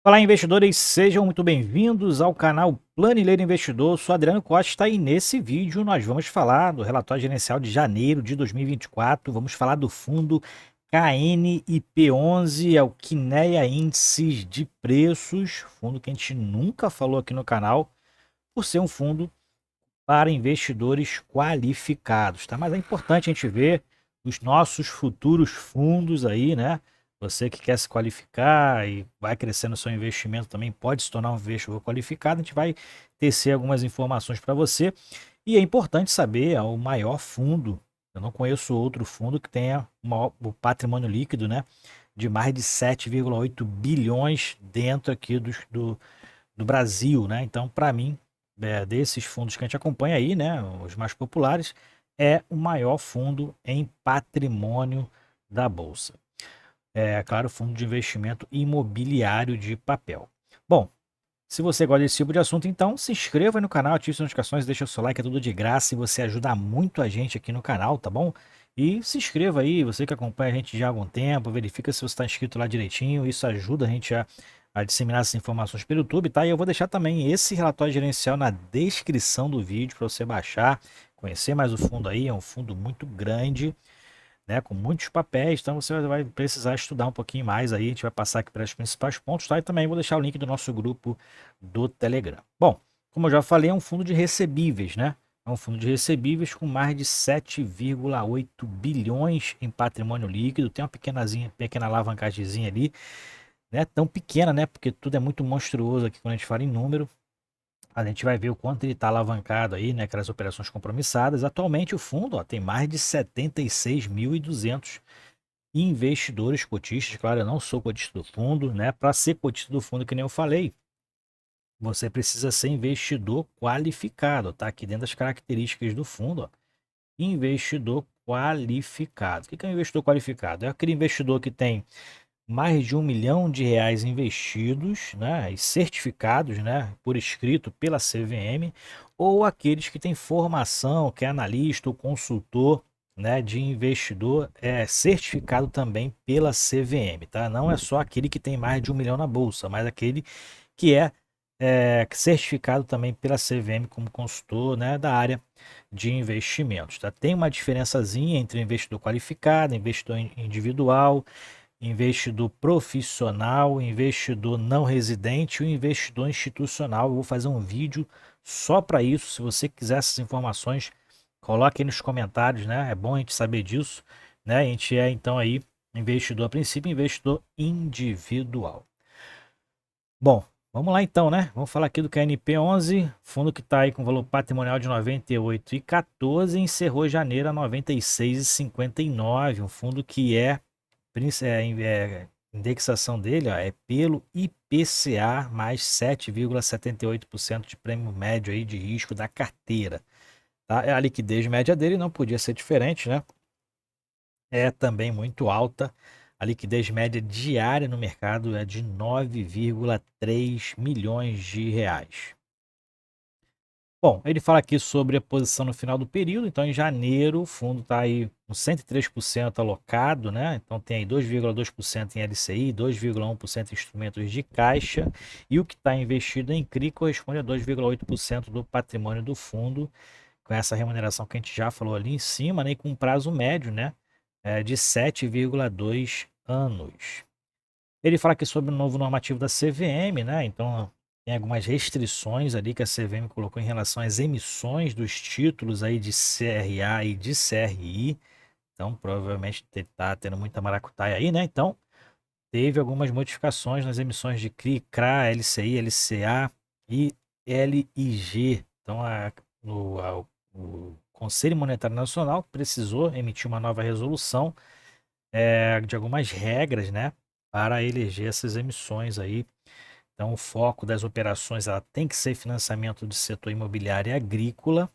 Olá, investidores, sejam muito bem-vindos ao canal Planileiro Investidor. Eu sou Adriano Costa e nesse vídeo nós vamos falar do relatório gerencial de janeiro de 2024. Vamos falar do fundo KNIP11, é o Kinea Índices de Preços, fundo que a gente nunca falou aqui no canal, por ser um fundo para investidores qualificados, tá? Mas é importante a gente ver os nossos futuros fundos aí, né? Você que quer se qualificar e vai crescendo o seu investimento também pode se tornar um investidor qualificado. A gente vai tecer algumas informações para você. E é importante saber o maior fundo. Eu não conheço outro fundo que tenha o patrimônio líquido, né? De mais de 7,8 bilhões dentro aqui do Brasil, né? Então, para mim, desses fundos que a gente acompanha aí, né, os mais populares, é o maior fundo em patrimônio da Bolsa. É, claro, fundo de investimento imobiliário de papel. Bom, se você gosta desse tipo de assunto, então se inscreva aí no canal, ative as notificações, deixa o seu like, é tudo de graça e você ajuda muito a gente aqui no canal, tá bom? E se inscreva aí, você que acompanha a gente já há algum tempo, verifica se você está inscrito lá direitinho, isso ajuda a gente a disseminar essas informações pelo YouTube, tá? E eu vou deixar também esse relatório gerencial na descrição do vídeo para você baixar, conhecer mais o fundo aí, é um fundo muito grande, né, com muitos papéis, então você vai precisar estudar um pouquinho mais aí, a gente vai passar aqui para os principais pontos, tá? E também vou deixar o link do nosso grupo do Telegram. Bom, como eu já falei, é um fundo de recebíveis, né? É um fundo de recebíveis com mais de 7,8 bilhões em patrimônio líquido, tem uma pequena alavancagemzinha ali, né? Tão pequena, né? Porque tudo é muito monstruoso aqui quando a gente fala em número. A gente vai ver o quanto ele está alavancado aí, né? Aquelas operações compromissadas. Atualmente o fundo tem mais de 76.200 investidores cotistas. Claro, eu não sou cotista do fundo, né? Para ser cotista do fundo, que nem eu falei, você precisa ser investidor qualificado, tá? Aqui dentro das características do fundo, ó. Investidor qualificado. O que é um investidor qualificado? É aquele investidor que tem mais de R$ 1 milhão investidos, né, e certificados, né, por escrito pela CVM, ou aqueles que têm formação, que é analista ou consultor, né, de investidor certificado também pela CVM, tá? Não é só aquele que tem mais de 1 milhão na bolsa, mas aquele que é certificado também pela CVM como consultor, né, da área de investimentos, tá? Tem uma diferençazinha entre investidor qualificado, investidor individual, investidor profissional, investidor não residente e o investidor institucional. Eu vou fazer um vídeo só para isso. Se você quiser essas informações, coloque aí nos comentários, né? É bom a gente saber disso, né? A gente é então aí investidor a princípio, investidor individual. Bom, vamos lá então, né? Vamos falar aqui do KNP11, fundo que está aí com valor patrimonial de 98,14, encerrou janeiro a 96,59, um fundo que indexação dele, ó, é pelo IPCA mais 7,78% de prêmio médio aí de risco da carteira, tá? A liquidez média dele não podia ser diferente, né? É também muito alta. A liquidez média diária no mercado é de 9,3 milhões de reais. Bom, ele fala aqui sobre a posição no final do período. Então, em janeiro, o fundo está aí com 103% alocado, né? Então, tem aí 2,2% em LCI, 2,1% em instrumentos de caixa. E o que está investido em CRI corresponde a 2,8% do patrimônio do fundo, com essa remuneração que a gente já falou ali em cima, né? E com um prazo médio, né? De 7,2 anos. Ele fala aqui sobre o novo normativo da CVM, né? Então, tem algumas restrições ali que a CVM colocou em relação às emissões dos títulos aí de CRA e de CRI. Então, provavelmente está tendo muita maracutaia aí, né? Então, teve algumas modificações nas emissões de CRI, CRA, LCI, LCA e LIG. Então, o Conselho Monetário Nacional precisou emitir uma nova resolução de algumas regras, né, para eleger essas emissões aí. Então, o foco das operações ela tem que ser financiamento do setor imobiliário e agrícola.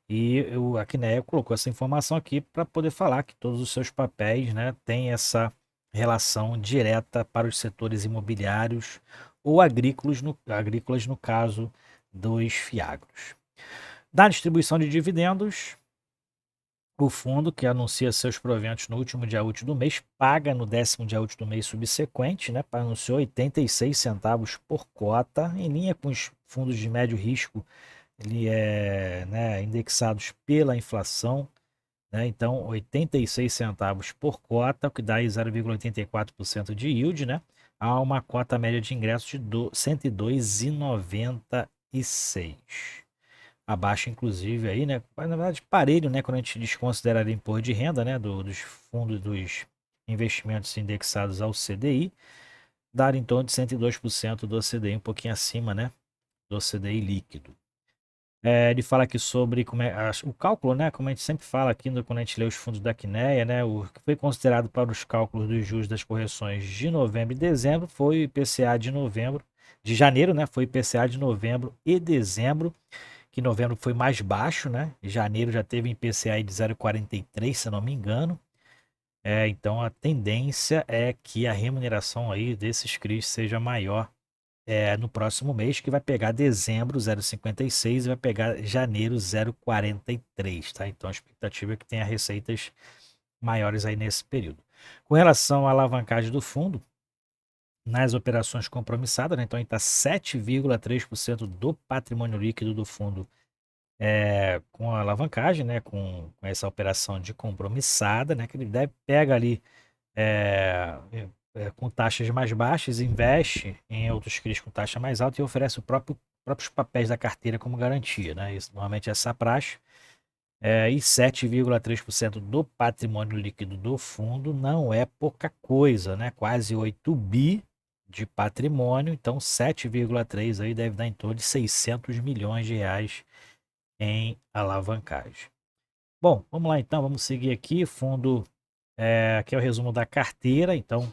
E a Kinea colocou essa informação aqui para poder falar que todos os seus papéis, né, têm essa relação direta para os setores imobiliários ou agrícolas no caso dos fiagros. Da distribuição de dividendos, O fundo que anuncia seus proventos no último dia útil do mês paga no 10º dia útil do mês subsequente, né? Anunciou 86 centavos por cota, em linha com os fundos de médio risco, ele é, né, indexados pela inflação, né? Então 86 centavos por cota, o que dá aí 0,84% de yield, né? Há uma cota média de ingressos de 102,96. Abaixo, inclusive, aí, né? Na verdade, parelho, né? Quando a gente desconsiderar o imposto de renda, né? Dos fundos dos investimentos indexados ao CDI, dar em torno de 102% do CDI, um pouquinho acima, né? Do CDI líquido. Ele fala aqui sobre como o cálculo, né? Como a gente sempre fala aqui quando a gente lê os fundos da CNEA, né? O que foi considerado para os cálculos dos juros das correções de novembro e dezembro foi o IPCA de novembro, de janeiro, né? Foi o IPCA de novembro e dezembro, que novembro foi mais baixo, né? Em janeiro já teve IPCA de 0,43, se eu não me engano. Então a tendência é que a remuneração aí desses CRIs seja maior no próximo mês, que vai pegar dezembro 0,56 e vai pegar janeiro 0,43, tá? Então a expectativa é que tenha receitas maiores aí nesse período. Com relação à alavancagem do fundo, nas operações compromissadas, né? Então ele está 7,3% do patrimônio líquido do fundo com a alavancagem, né? Com essa operação de compromissada, né? Que ele pega ali é, com taxas mais baixas, investe em outros CRIs com taxa mais alta e oferece os próprios papéis da carteira como garantia, né? Isso normalmente é essa praxe. E 7,3% do patrimônio líquido do fundo não é pouca coisa, né? Quase 8 bi de patrimônio, então 7,3 aí deve dar em torno de 600 milhões de reais em alavancagem. Bom, vamos lá então, vamos seguir aqui. Fundo, aqui é o resumo da carteira, então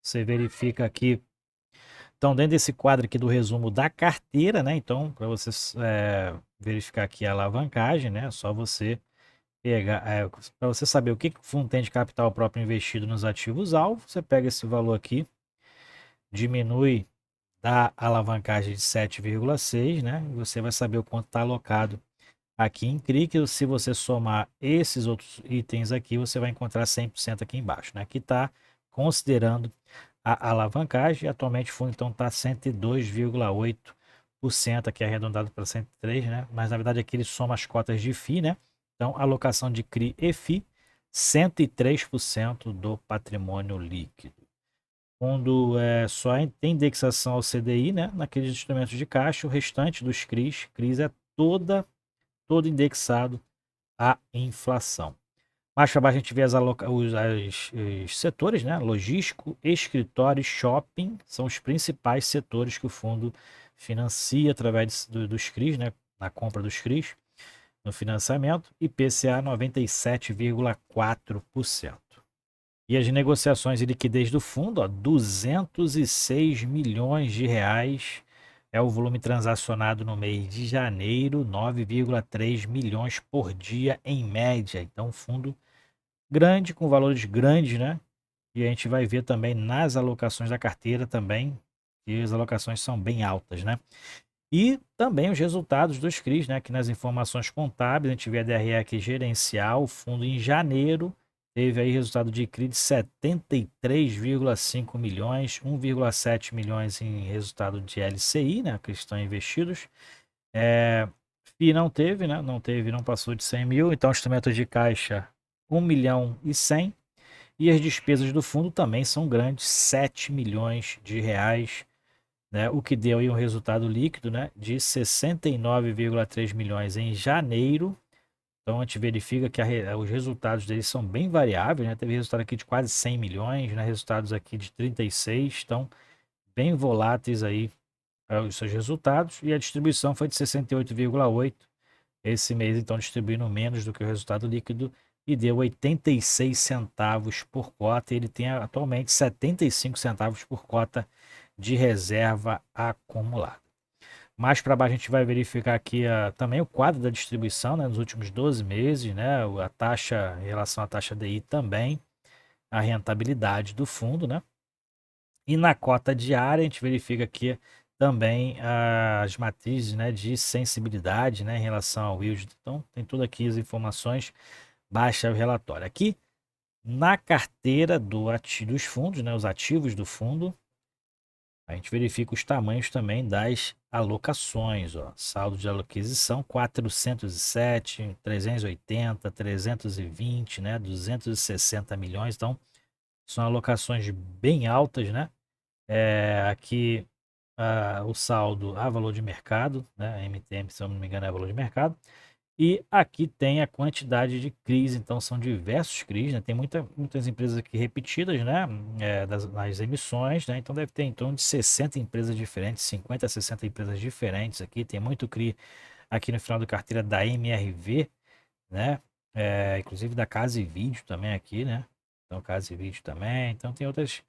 você verifica aqui. Então, dentro desse quadro aqui do resumo da carteira, né? Então, para você verificar aqui a alavancagem, né? É só você pegar, para você saber o que o fundo tem de capital próprio investido nos ativos-alvo, você pega esse valor aqui, diminui da alavancagem de 7,6, né? E você vai saber o quanto está alocado aqui em CRI, que se você somar esses outros itens aqui, você vai encontrar 100% aqui embaixo, né? Aqui está considerando a alavancagem, atualmente o fundo então está 102,8%, aqui arredondado para 103, né? Mas na verdade aqui ele soma as cotas de FII, né? Então, alocação de CRI e FII, 103% do patrimônio líquido. Fundo só tem indexação ao CDI, né? Naqueles instrumentos de caixa, o restante dos CRIs é todo indexado à inflação. Mais para baixo a gente vê os setores, né? Logístico, escritório, shopping, são os principais setores que o fundo financia através dos CRIs, né? Na compra dos CRIs, no financiamento, IPCA 97,4%. E as negociações e liquidez do fundo, 206 milhões de reais é o volume transacionado no mês de janeiro, 9,3 milhões por dia em média. Então, fundo grande, com valores grandes, né? E a gente vai ver também nas alocações da carteira também, que as alocações são bem altas, né? E também os resultados dos CRIs, né? Que nas informações contábeis, a gente vê a DRE aqui gerencial, o fundo em janeiro teve aí resultado de CRI de 73,5 milhões, 1,7 milhões em resultado de LCI, né? Que estão investidos. FII não teve, né? Não passou de 100 mil, então instrumentos de caixa 1 milhão e 100. E as despesas do fundo também são grandes, 7 milhões de reais, né? O que deu aí um resultado líquido, né, de 69,3 milhões em janeiro. Então a gente verifica que os resultados deles são bem variáveis, né? Teve resultado aqui de quase 100 milhões, né? Resultados aqui de 36, estão bem voláteis aí os seus resultados. E a distribuição foi de 68,8. Esse mês, então, distribuindo menos do que o resultado líquido e deu 86 centavos por cota. Ele tem atualmente 75 centavos por cota de reserva acumulada. Mais para baixo a gente vai verificar aqui também o quadro da distribuição, né, nos últimos 12 meses, né, a taxa em relação à taxa DI também, a rentabilidade do fundo, né? E na cota diária a gente verifica aqui também as matrizes, né, de sensibilidade, né, em relação ao yield. Então tem tudo aqui as informações baixa o relatório. Aqui na carteira dos fundos, né, os ativos do fundo, a gente verifica os tamanhos também das alocações. Ó. Saldo de aquisição 407, 380, 320, né, 260 milhões. Então, são alocações bem altas, né? Aqui o saldo a valor de mercado, né? MTM, se eu não me engano, é valor de mercado. E aqui tem a quantidade de CRIs, então são diversos CRIs, né? Tem muitas empresas aqui repetidas, né? Nas emissões, né? Então deve ter em torno de 60 empresas diferentes, 50 a 60 empresas diferentes aqui. Tem muito CRI aqui no final da carteira da MRV, né? Inclusive da Casa e Vídeo também aqui, né? Então Casa e Vídeo também. Então tem outros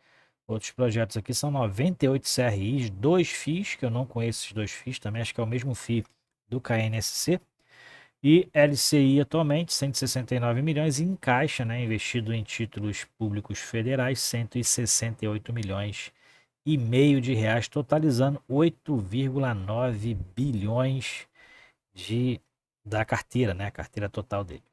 projetos aqui, são 98 CRIs, 2 FIIs, que eu não conheço esses 2 FIIs também, acho que é o mesmo FII do KNSC. E LCI atualmente 169 milhões e em caixa, né, investido em títulos públicos federais 168 milhões e meio de reais, totalizando 8,9 bilhões da carteira, né, a carteira total dele.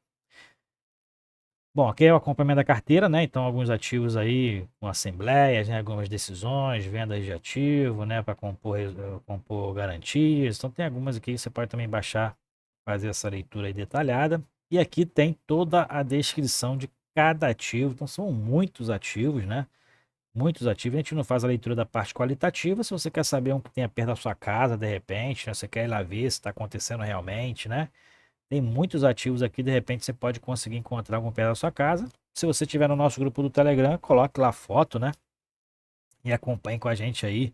Bom, aqui é o acompanhamento da carteira, né? Então, alguns ativos aí com assembleias, né? Algumas decisões, vendas de ativo, né? Para compor garantias. Então, tem algumas aqui que você pode também baixar, fazer essa leitura aí detalhada. E aqui tem toda a descrição de cada ativo. Então, são muitos ativos, né? Muitos ativos. A gente não faz a leitura da parte qualitativa. Se você quer saber um que tenha perto da sua casa, de repente, né? Você quer ir lá ver se está acontecendo realmente, né? Tem muitos ativos aqui, de repente você pode conseguir encontrar algum perto da sua casa. Se você estiver no nosso grupo do Telegram, coloque lá a foto, né? E acompanhe com a gente aí.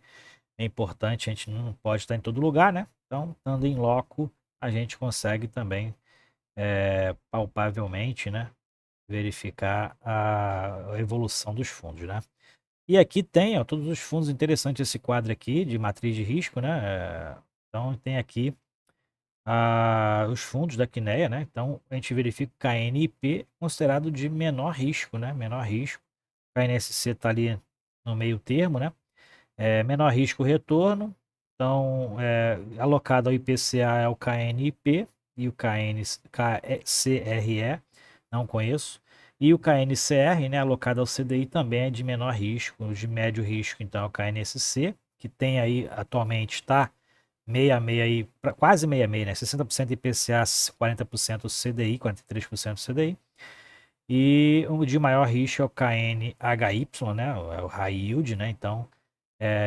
É importante, a gente não pode estar em todo lugar, né? Então, estando em loco, a gente consegue também palpavelmente, né? Verificar a evolução dos fundos, né? E aqui tem, ó, todos os fundos interessantes esse quadro aqui de matriz de risco, né? Então tem aqui os fundos da Quineia, né? Então a gente verifica o KNIP considerado de menor risco, né? Menor risco. O KNSC está ali no meio termo, né? Menor risco retorno. Então, alocado ao IPCA é o KNIP e o KCRE, não conheço. E o KNCR, né, alocado ao CDI também é de menor risco, de médio risco, então é o KNSC, que tem aí atualmente está 66 aí, quase 66, né? 60% IPCA, 40% CDI, 43% CDI. E o de maior risco é o KNHY, né? É o High Yield, né? Então,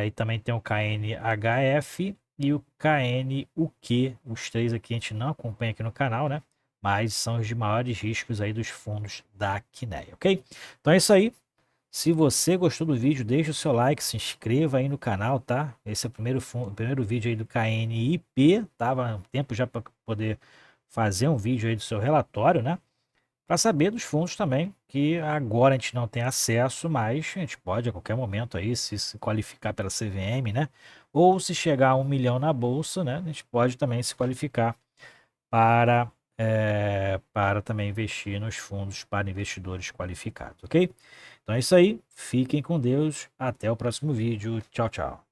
e também tem o KNHF e o KNUQ. Os três aqui a gente não acompanha aqui no canal, né? Mas são os de maiores riscos aí dos fundos da Quineia, ok? Então é isso aí. Se você gostou do vídeo, deixa o seu like, se inscreva aí no canal, tá? Esse é o primeiro vídeo aí do KNIP. Tava um tempo já para poder fazer um vídeo aí do seu relatório, né? Para saber dos fundos também, que agora a gente não tem acesso, mas a gente pode a qualquer momento aí se qualificar pela CVM, né? Ou se chegar a 1 milhão na bolsa, né? A gente pode também se qualificar para, para também investir nos fundos para investidores qualificados, ok? Então é isso aí, fiquem com Deus, até o próximo vídeo, tchau, tchau.